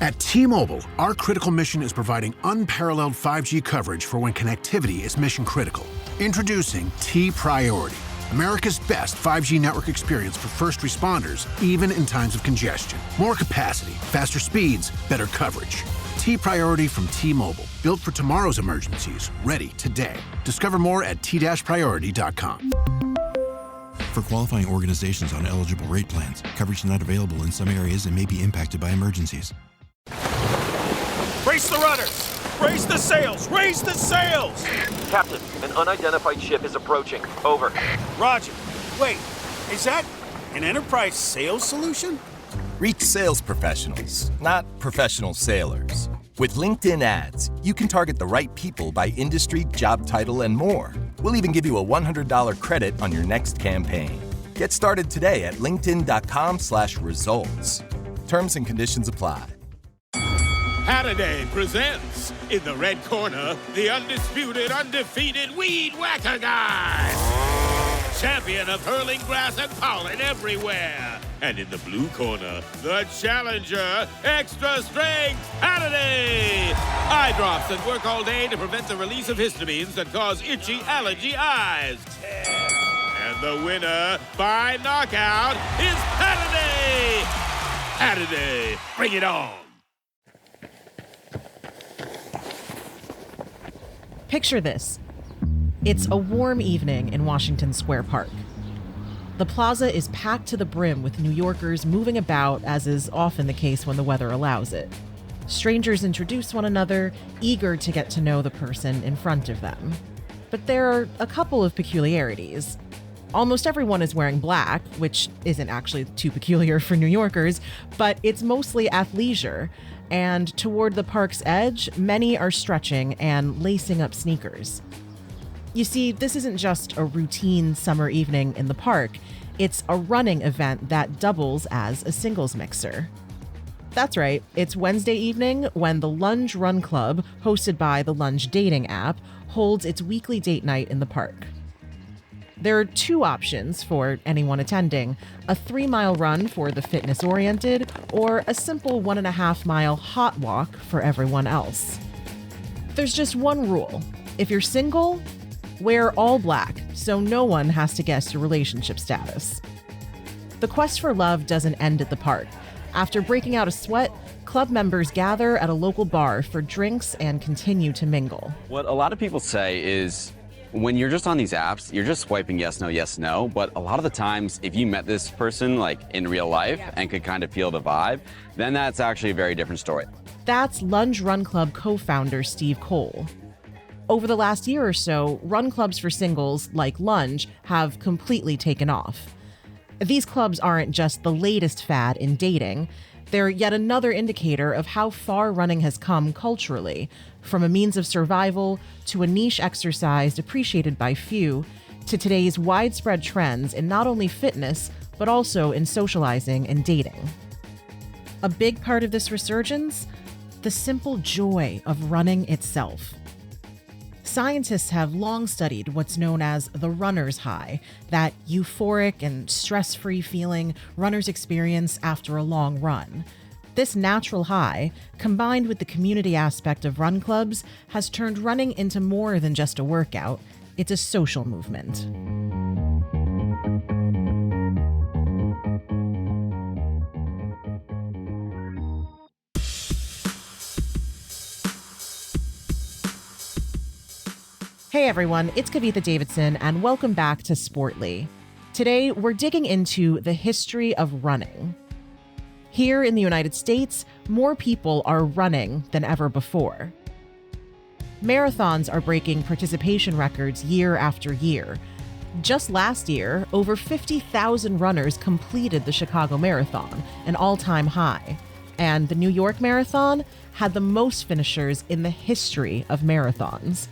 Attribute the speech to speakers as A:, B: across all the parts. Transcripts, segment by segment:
A: At T-Mobile, our critical mission is providing unparalleled 5G coverage for when connectivity is mission critical. Introducing T-Priority, America's best 5G network experience for first responders, even in times of congestion. More capacity, faster speeds, better coverage. T-Priority from T-Mobile, built for tomorrow's emergencies, ready today. Discover more at t-priority.com.
B: For qualifying organizations on eligible rate plans, coverage not available in some areas and may be impacted by emergencies.
C: Brace the rudders! Raise the sails! Raise the sails!
D: Captain, an unidentified ship is approaching. Over.
C: Roger. Wait, is that an enterprise sales solution?
E: Reach sales professionals, not professional sailors. With LinkedIn ads, you can target the right people by industry, job title, and more. We'll even give you a $100 credit on your next campaign. Get started today at linkedin.com/results. Terms and conditions apply.
F: Halliday presents, in the red corner, the undisputed, undefeated Weed Whacker Guy. Champion of hurling grass and pollen everywhere. And in the blue corner, the challenger, extra strength Halliday. Eye drops that work all day to prevent the release of histamines that cause itchy allergy eyes. And the winner by knockout is Halliday. Halliday, bring it on.
G: Picture this. It's a warm evening in Washington Square Park. The plaza is packed to the brim with New Yorkers moving about, as is often the case when the weather allows it. Strangers introduce one another, eager to get to know the person in front of them. But there are a couple of peculiarities. Almost everyone is wearing black, which isn't actually too peculiar for New Yorkers, but it's mostly athleisure. And toward the park's edge, many are stretching and lacing up sneakers. You see, this isn't just a routine summer evening in the park. It's a running event that doubles as a singles mixer. That's right, it's Wednesday evening when the Lunge Run Club, hosted by the Lunge dating app, holds its weekly date night in the park. There are two options for anyone attending: a 3-mile run for the fitness-oriented, or a simple 1.5-mile hot walk for everyone else. There's just one rule. If you're single, wear all black so no one has to guess your relationship status. The quest for love doesn't end at the park. After breaking out a sweat, club members gather at a local bar for drinks and continue to mingle.
H: What a lot of people say is, when you're just on these apps, you're just swiping yes, no, but a lot of the times, if you met this person like in real life and could kind of feel the vibe, then that's actually a very different story.
G: That's Lunge Run Club co-founder Steve Cole. Over the last year or so, run clubs for singles, like Lunge, have completely taken off. These clubs aren't just the latest fad in dating. They're yet another indicator of how far running has come culturally, from a means of survival to a niche exercise appreciated by few, to today's widespread trends in not only fitness, but also in socializing and dating. A big part of this resurgence? The simple joy of running itself. Scientists have long studied what's known as the runner's high, that euphoric and stress-free feeling runners experience after a long run. This natural high, combined with the community aspect of run clubs, has turned running into more than just a workout. It's a social movement. Hey everyone, it's Kavitha Davidson, and welcome back to Sportly. Today, we're digging into the history of running. Here in the United States, more people are running than ever before. Marathons are breaking participation records year after year. Just last year, over 50,000 runners completed the Chicago Marathon, an all-time high. And the New York Marathon had the most finishers in the history of marathons.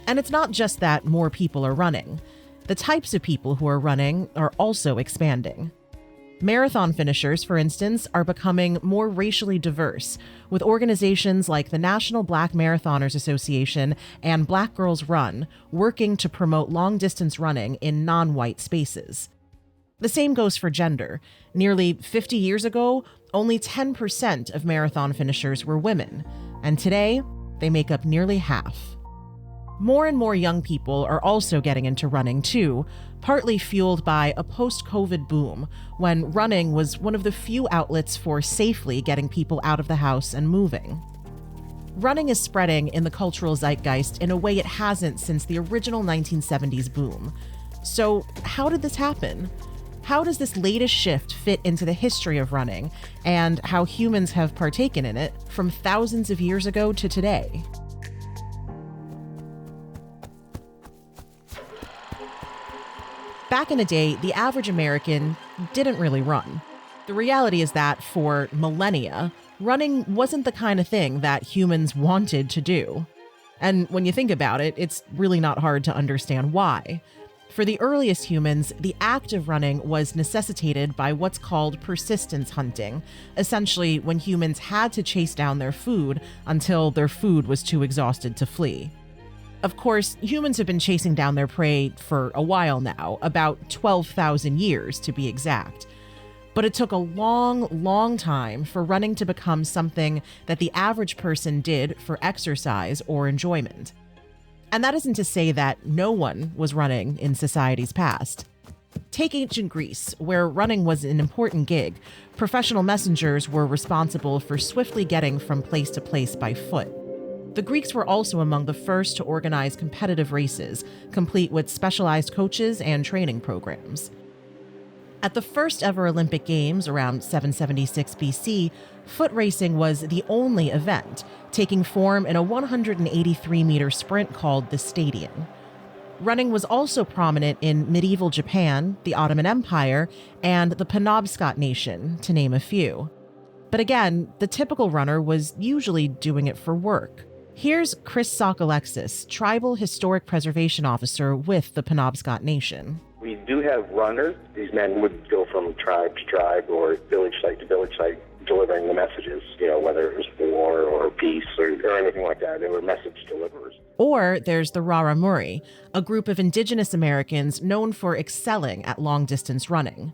G: And it's not just that more people are running. The types of people who are running are also expanding. Marathon finishers, for instance, are becoming more racially diverse, with organizations like the National Black Marathoners Association and Black Girls Run working to promote long-distance running in non-white spaces. The same goes for gender. Nearly 50 years ago, only 10% of marathon finishers were women, and today they make up nearly half. More and more young people are also getting into running too, partly fueled by a post-COVID boom when running was one of the few outlets for safely getting people out of the house and moving. Running is spreading in the cultural zeitgeist in a way it hasn't since the original 1970s boom. So how did this happen? How does this latest shift fit into the history of running and how humans have partaken in it from thousands of years ago to today? Back in the day, the average American didn't really run. The reality is that for millennia, running wasn't the kind of thing that humans wanted to do. And when you think about it, it's really not hard to understand why. For the earliest humans, the act of running was necessitated by what's called persistence hunting, essentially when humans had to chase down their food until their food was too exhausted to flee. Of course, humans have been chasing down their prey for a while now, about 12,000 years to be exact. But it took a long, long time for running to become something that the average person did for exercise or enjoyment. And that isn't to say that no one was running in society's past. Take ancient Greece, where running was an important gig. Professional messengers were responsible for swiftly getting from place to place by foot. The Greeks were also among the first to organize competitive races, complete with specialized coaches and training programs. At the first ever Olympic Games around 776 BC, foot racing was the only event, taking form in a 183-meter sprint called the stadion. Running was also prominent in medieval Japan, the Ottoman Empire, and the Penobscot Nation, to name a few. But again, the typical runner was usually doing it for work. Here's Chris Sokolexis, Tribal Historic Preservation Officer with the Penobscot Nation.
I: We do have runners. These men would go from tribe to tribe or village site to village site delivering the messages, whether it was war or peace or anything like that. They were message deliverers.
G: Or there's the Raramuri, a group of indigenous Americans known for excelling at long-distance running.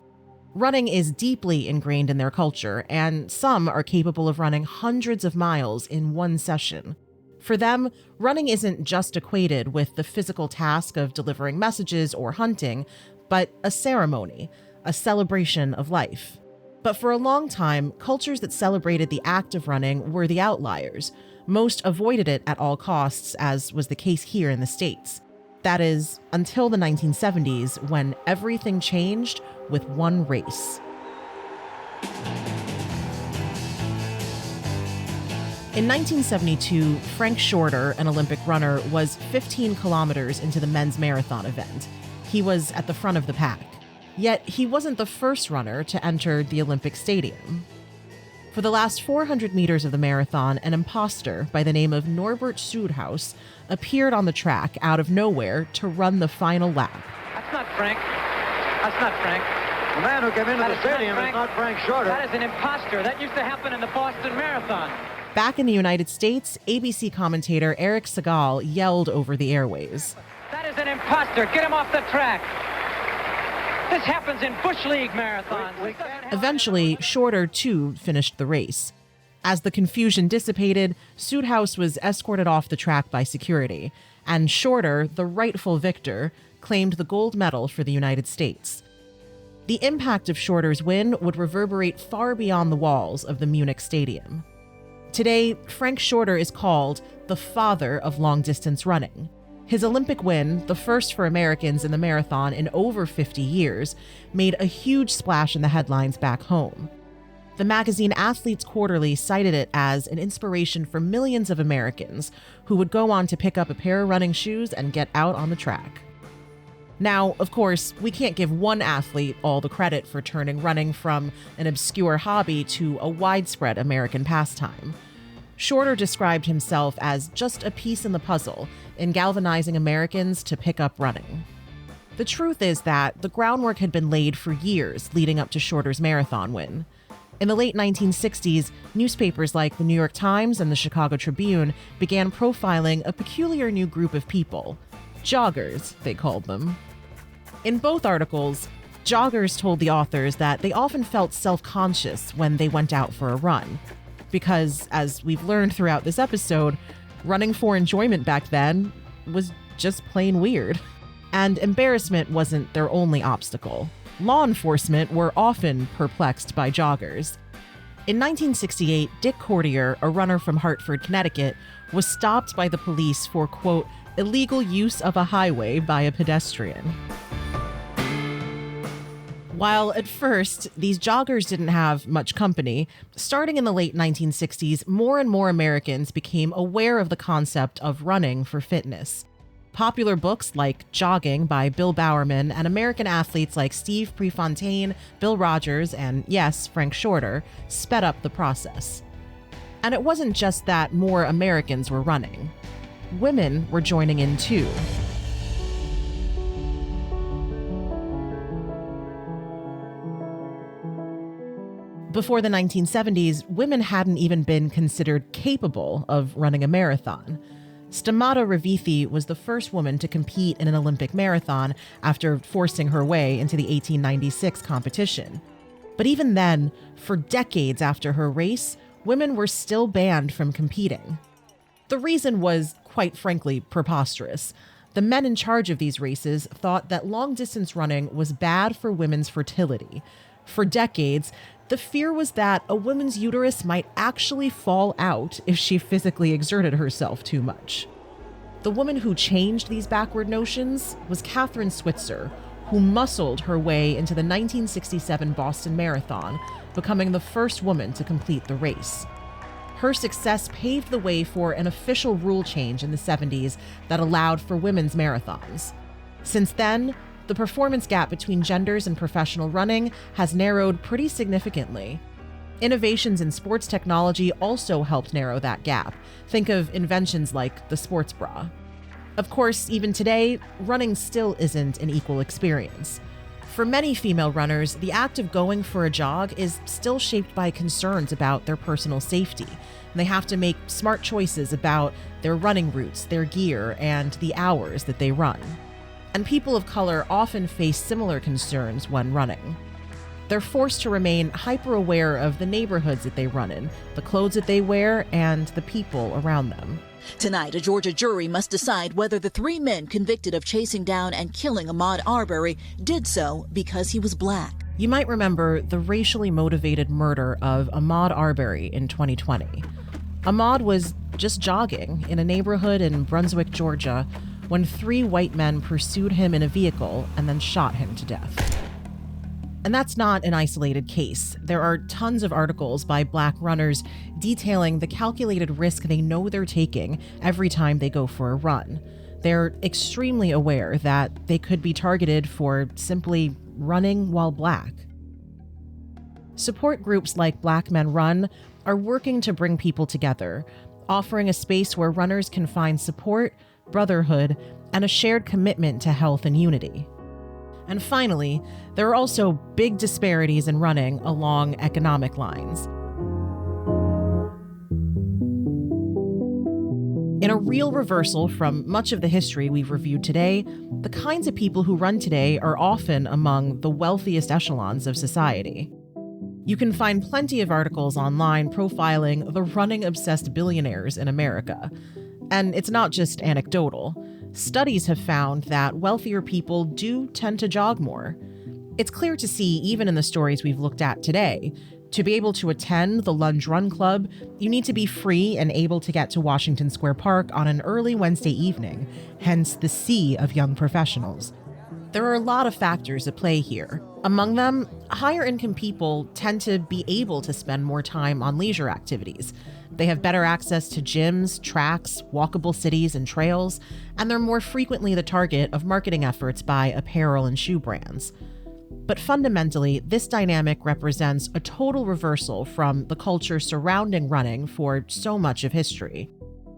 G: Running is deeply ingrained in their culture, and some are capable of running hundreds of miles in one session. For them, running isn't just equated with the physical task of delivering messages or hunting, but a ceremony, a celebration of life. But for a long time, cultures that celebrated the act of running were the outliers. Most avoided it at all costs, as was the case here in the States. That is, until the 1970s, when everything changed with one race. In 1972, Frank Shorter, an Olympic runner, was 15 kilometers into the men's marathon event. He was at the front of the pack. Yet he wasn't the first runner to enter the Olympic Stadium. For the last 400 meters of the marathon, an imposter by the name of Norbert Sudhaus appeared on the track out of nowhere to run the final lap.
J: That's not Frank. That's not Frank.
K: The man who came into the stadium is not Frank Shorter.
J: That is an imposter. That used to happen in the Boston Marathon.
G: Back in the United States, ABC commentator Eric Segal yelled over the airways.
J: That is an imposter. Get him off the track. This happens in Bush League marathons.
G: Eventually, Shorter, too, finished the race. As the confusion dissipated, Sudhaus was escorted off the track by security, and Shorter, the rightful victor, claimed the gold medal for the United States. The impact of Shorter's win would reverberate far beyond the walls of the Munich Stadium. Today, Frank Shorter is called the father of long-distance running. His Olympic win, the first for Americans in the marathon in over 50 years, made a huge splash in the headlines back home. The magazine Athletes Quarterly cited it as an inspiration for millions of Americans who would go on to pick up a pair of running shoes and get out on the track. Now, of course, we can't give one athlete all the credit for turning running from an obscure hobby to a widespread American pastime. Shorter described himself as just a piece in the puzzle in galvanizing Americans to pick up running. The truth is that the groundwork had been laid for years leading up to Shorter's marathon win. In the late 1960s, newspapers like the New York Times and the Chicago Tribune began profiling a peculiar new group of people. Joggers, they called them. In both articles, Joggers told the authors that they often felt self-conscious when they went out for a run. Because, as we've learned throughout this episode, running for enjoyment back then was just plain weird. And embarrassment wasn't their only obstacle. Law enforcement were often perplexed by joggers. In 1968, Dick Courtier, a runner from Hartford, Connecticut, was stopped by the police for, quote, illegal use of a highway by a pedestrian. While at first, these joggers didn't have much company, starting in the late 1960s, more and more Americans became aware of the concept of running for fitness. Popular books like Jogging by Bill Bowerman and American athletes like Steve Prefontaine, Bill Rogers, and yes, Frank Shorter sped up the process. And it wasn't just that more Americans were running. Women were joining in too. Before the 1970s, women hadn't even been considered capable of running a marathon. Stamata Ravithi was the first woman to compete in an Olympic marathon after forcing her way into the 1896 competition. But even then, for decades after her race, women were still banned from competing. The reason was, quite frankly, preposterous. The men in charge of these races thought that long-distance running was bad for women's fertility. For decades, the fear was that a woman's uterus might actually fall out if she physically exerted herself too much. The woman who changed these backward notions was Kathrine Switzer, who muscled her way into the 1967 Boston Marathon, becoming the first woman to complete the race. Her success paved the way for an official rule change in the 70s that allowed for women's marathons. Since then, the performance gap between genders in professional running has narrowed pretty significantly. Innovations in sports technology also helped narrow that gap. Think of inventions like the sports bra. Of course, even today, running still isn't an equal experience. For many female runners, the act of going for a jog is still shaped by concerns about their personal safety. And they have to make smart choices about their running routes, their gear, and the hours that they run. And people of color often face similar concerns when running. They're forced to remain hyper-aware of the neighborhoods that they run in, the clothes that they wear, and the people around them.
L: Tonight, a Georgia jury must decide whether the three men convicted of chasing down and killing Ahmaud Arbery did so because he was black.
G: You might remember the racially motivated murder of Ahmaud Arbery in 2020. Ahmaud was just jogging in a neighborhood in Brunswick, Georgia, when three white men pursued him in a vehicle and then shot him to death. And that's not an isolated case. There are tons of articles by Black runners detailing the calculated risk they know they're taking every time they go for a run. They're extremely aware that they could be targeted for simply running while Black. Support groups like Black Men Run are working to bring people together, offering a space where runners can find support, brotherhood, and a shared commitment to health and unity. And finally, there are also big disparities in running along economic lines. In a real reversal from much of the history we've reviewed today, the kinds of people who run today are often among the wealthiest echelons of society. You can find plenty of articles online profiling the running-obsessed billionaires in America. And it's not just anecdotal. Studies have found that wealthier people do tend to jog more. It's clear to see even in the stories we've looked at today. To be able to attend the Lunge Run Club, you need to be free and able to get to Washington Square Park on an early Wednesday evening, hence the sea of young professionals. There are a lot of factors at play here. Among them, higher income people tend to be able to spend more time on leisure activities. They have better access to gyms, tracks, walkable cities, and trails, and they're more frequently the target of marketing efforts by apparel and shoe brands. But fundamentally, this dynamic represents a total reversal from the culture surrounding running for so much of history.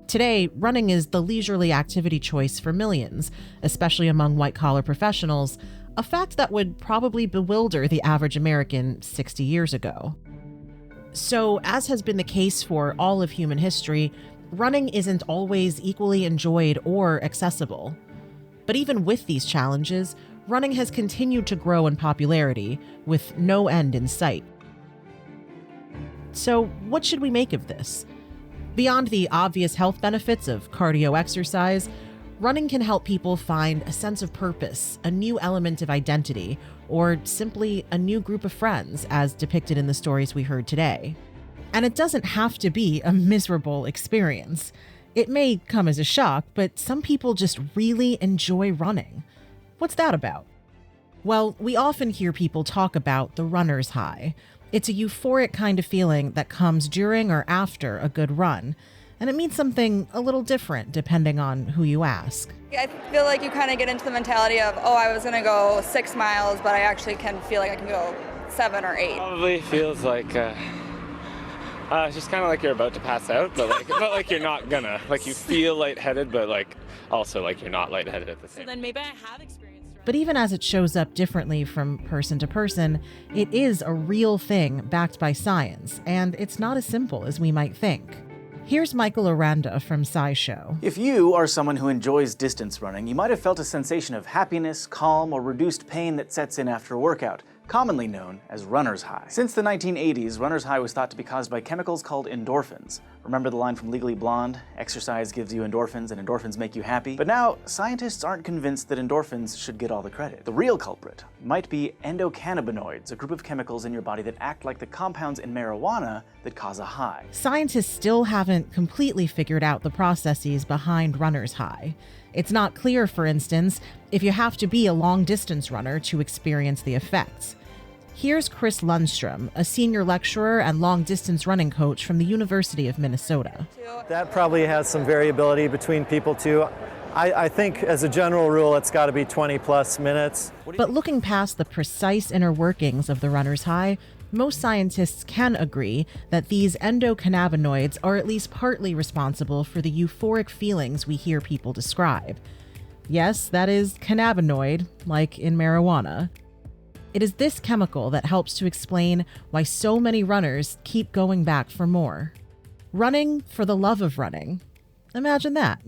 G: Today, running is the leisurely activity choice for millions, especially among white-collar professionals, a fact that would probably bewilder the average American 60 years ago. So, as has been the case for all of human history, running isn't always equally enjoyed or accessible. But even with these challenges, running has continued to grow in popularity with no end in sight. So, what should we make of this? Beyond the obvious health benefits of cardio exercise, running can help people find a sense of purpose, a new element of identity, or simply a new group of friends, as depicted in the stories we heard today. And it doesn't have to be a miserable experience. It may come as a shock, but some people just really enjoy running. What's that about? Well, we often hear people talk about the runner's high. It's a euphoric kind of feeling that comes during or after a good run, and it means something a little different depending on who you ask.
M: I feel like you kind of get into the mentality of, oh, I was going to go 6 miles, but I actually can feel like I can go 7 or 8.
N: Probably feels like it's just kind of like you're about to pass out, but like not like you're not gonna. Like you feel lightheaded, but like also like you're not lightheaded at the same time.
M: So then maybe I have experienced.
G: But even as it shows up differently from person to person, it is a real thing backed by science, and it's not as simple as we might think. Here's Michael Aranda from SciShow.
O: If you are someone who enjoys distance running, you might have felt a sensation of happiness, calm, or reduced pain that sets in after a workout, commonly known as runner's high. Since the 1980s, runner's high was thought to be caused by chemicals called endorphins. Remember the line from Legally Blonde? Exercise gives you endorphins, and endorphins make you happy. But now, scientists aren't convinced that endorphins should get all the credit. The real culprit might be endocannabinoids, a group of chemicals in your body that act like the compounds in marijuana that cause a high.
G: Scientists still haven't completely figured out the processes behind runner's high. It's not clear, for instance, if you have to be a long-distance runner to experience the effects. Here's Chris Lundstrom, a senior lecturer and long-distance running coach from the University of Minnesota.
P: That probably has some variability between people too. I think as a general rule, it's got to be 20 plus minutes.
G: But looking past the precise inner workings of the runner's high, most scientists can agree that these endocannabinoids are at least partly responsible for the euphoric feelings we hear people describe. Yes, that is cannabinoid, like in marijuana. It is this chemical that helps to explain why so many runners keep going back for more. Running for the love of running. Imagine that.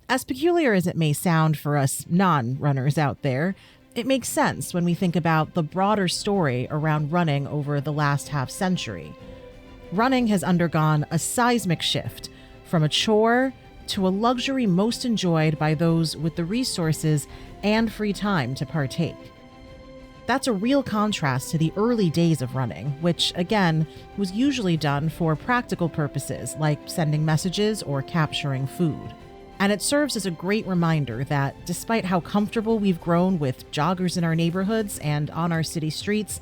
G: As peculiar as it may sound for us non-runners out there, it makes sense when we think about the broader story around running over the last half-century. Running has undergone a seismic shift from a chore to a luxury most enjoyed by those with the resources and free time to partake. That's a real contrast to the early days of running, which, again, was usually done for practical purposes like sending messages or capturing food. And it serves as a great reminder that despite how comfortable we've grown with joggers in our neighborhoods and on our city streets,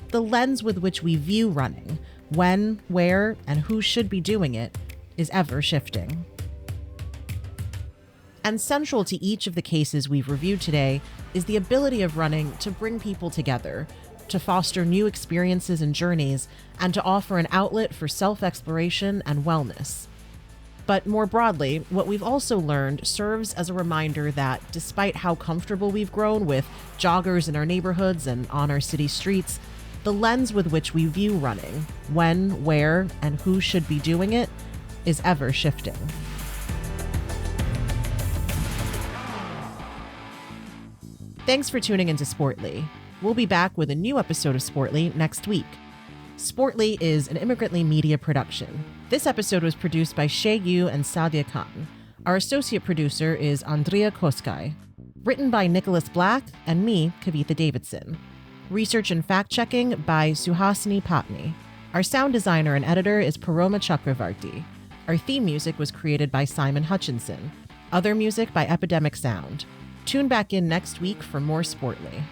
G: the lens with which we view running, when, where, and who should be doing it, is ever shifting. And central to each of the cases we've reviewed today is the ability of running to bring people together, to foster new experiences and journeys, and to offer an outlet for self-exploration and wellness. But more broadly, what we've also learned serves as a reminder that despite how comfortable we've grown with joggers in our neighborhoods and on our city streets, the lens with which we view running, when, where, and who should be doing it, is ever shifting. Thanks for tuning into Sportly. We'll be back with a new episode of Sportly next week. Sportly is an Immigrantly media production. This episode was produced by Shay Yu and Sadia Khan. Our associate producer is Andrea Koskai. Written by Nicholas Black and me, Kavitha Davidson. Research and fact-checking by Suhasini Patni. Our sound designer and editor is Paroma Chakravarti. Our theme music was created by Simon Hutchinson. Other music by Epidemic Sound. Tune back in next week for more Sportly.